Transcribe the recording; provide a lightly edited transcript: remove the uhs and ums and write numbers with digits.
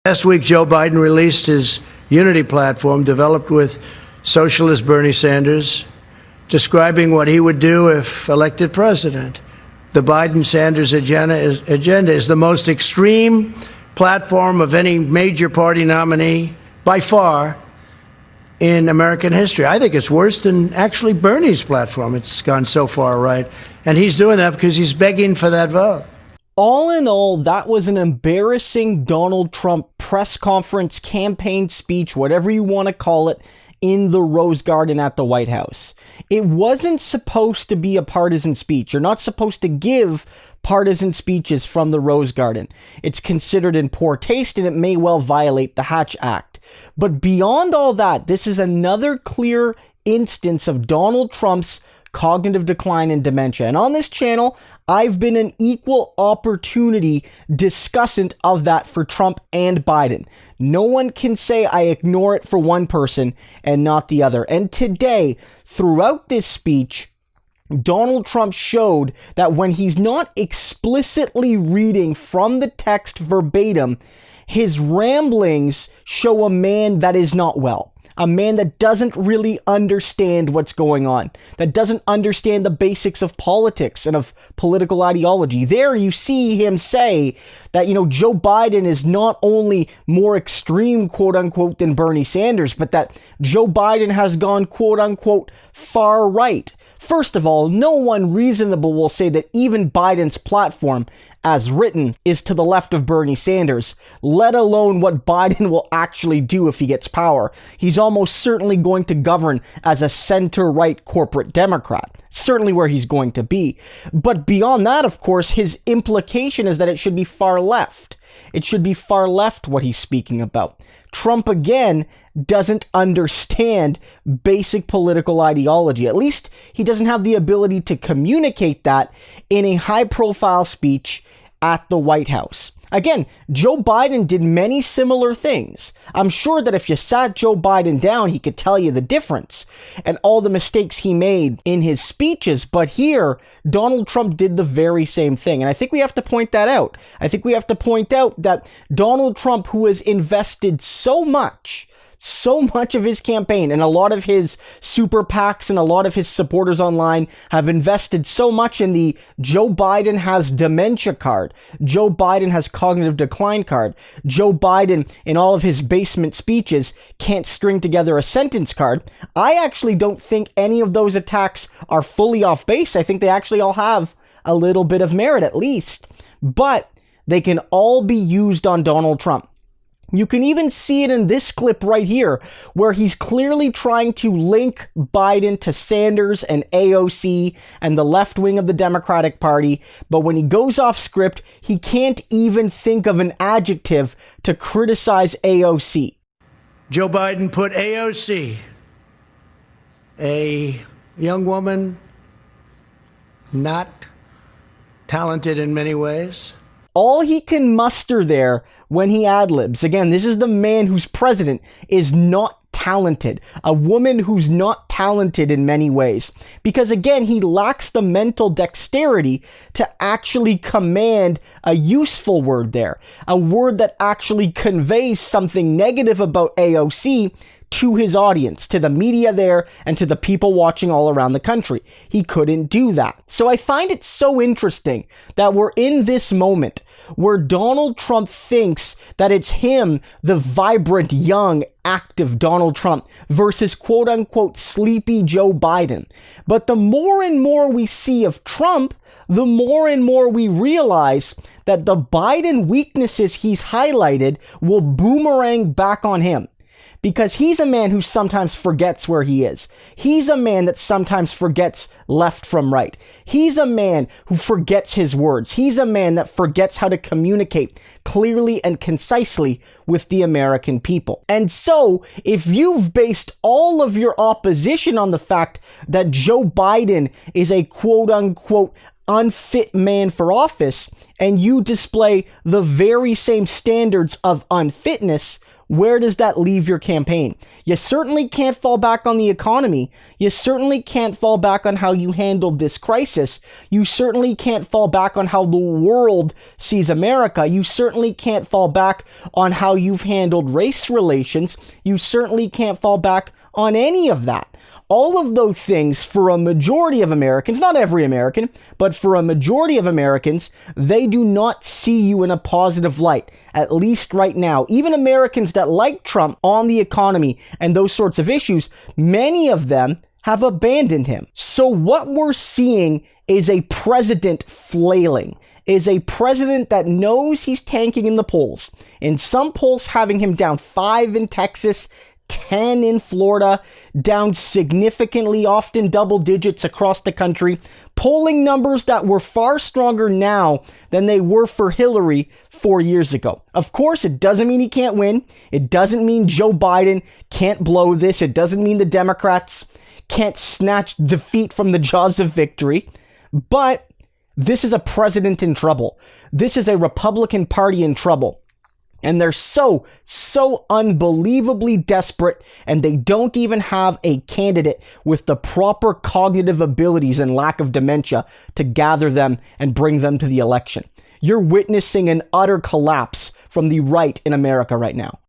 Last week, Joe Biden released his unity platform developed with socialist Bernie Sanders, describing what he would do if elected president. The Biden-Sanders agenda is the most extreme platform of any major party nominee, by far, in American history. I think it's worse than actually Bernie's platform. It's gone so far right. And he's doing that because he's begging for that vote. All in all, that was an embarrassing Donald Trump press conference, campaign speech, whatever you want to call it, in the Rose Garden at the White House. It wasn't supposed to be a partisan speech. You're not supposed to give partisan speeches from the Rose Garden. It's considered in poor taste and it may well violate the Hatch Act. But beyond all that, this is another clear instance of Donald Trump's cognitive decline and dementia. And on this channel, I've been an equal opportunity discussant of that for Trump and Biden. No one can say I ignore it for one person and not the other. And today, throughout this speech, Donald Trump showed that when he's not explicitly reading from the text verbatim, his ramblings show a man that is not well. A man that doesn't really understand what's going on, that doesn't understand the basics of politics and of political ideology. There you see him say that, Joe Biden is not only more extreme, quote unquote, than Bernie Sanders, but that Joe Biden has gone, quote unquote, far right. First of all, no one reasonable will say that even Biden's platform, as written, is to the left of Bernie Sanders, let alone what Biden will actually do if he gets power. He's almost certainly going to govern as a center-right corporate Democrat. Certainly where he's going to be. But beyond that, of course, his implication is that it should be far left. It should be far left what he's speaking about. Trump, again, doesn't understand basic political ideology. At least he doesn't have the ability to communicate that in a high-profile speech at the White House. Again, Joe Biden did many similar things. I'm sure that if you sat Joe Biden down, he could tell you the difference and all the mistakes he made in his speeches. But here, Donald Trump did the very same thing. And I think we have to point that out. I think we have to point out that Donald Trump, who has invested so much of his campaign, and a lot of his super PACs and a lot of his supporters online have invested so much in the Joe Biden has dementia card, Joe Biden has cognitive decline card, Joe Biden in all of his basement speeches can't string together a sentence card. I actually don't think any of those attacks are fully off base. I think they actually all have a little bit of merit at least, but they can all be used on Donald Trump. You can even see it in this clip right here, where he's clearly trying to link Biden to Sanders and AOC and the left wing of the Democratic Party. But when he goes off script, he can't even think of an adjective to criticize AOC. Joe Biden put AOC, a young woman, not talented in many ways. All he can muster there when he ad-libs, again, this is the man whose president is not talented, a woman who's not talented in many ways, because again, he lacks the mental dexterity to actually command a useful word there, a word that actually conveys something negative about AOC to his audience, to the media there, and to the people watching all around the country. He couldn't do that. So I find it so interesting that we're in this moment where Donald Trump thinks that it's him, the vibrant, young, active Donald Trump, versus quote-unquote sleepy Joe Biden. But the more and more we see of Trump, the more and more we realize that the Biden weaknesses he's highlighted will boomerang back on him. Because he's a man who sometimes forgets where he is. He's a man that sometimes forgets left from right. He's a man who forgets his words. He's a man that forgets how to communicate clearly and concisely with the American people. And so, if you've based all of your opposition on the fact that Joe Biden is a quote-unquote unfit man for office, and you display the very same standards of unfitness, where does that leave your campaign? You certainly can't fall back on the economy. You certainly can't fall back on how you handled this crisis. You certainly can't fall back on how the world sees America. You certainly can't fall back on how you've handled race relations. You certainly can't fall back on any of that. All of those things, for a majority of Americans, not every American, but for a majority of Americans, they do not see you in a positive light, at least right now. Even Americans that like Trump on the economy and those sorts of issues, many of them have abandoned him. So what we're seeing is a president flailing, is a president that knows he's tanking in the polls. In some polls, having him down 5 in Texas, 10 in Florida, down significantly, often double digits across the country. Polling numbers that were far stronger now than they were for Hillary 4 years ago. Of course, it doesn't mean he can't win. It doesn't mean Joe Biden can't blow this. It doesn't mean the Democrats can't snatch defeat from the jaws of victory. But this is a president in trouble. This is a Republican Party in trouble. And they're so unbelievably desperate, and they don't even have a candidate with the proper cognitive abilities and lack of dementia to gather them and bring them to the election. You're witnessing an utter collapse from the right in America right now.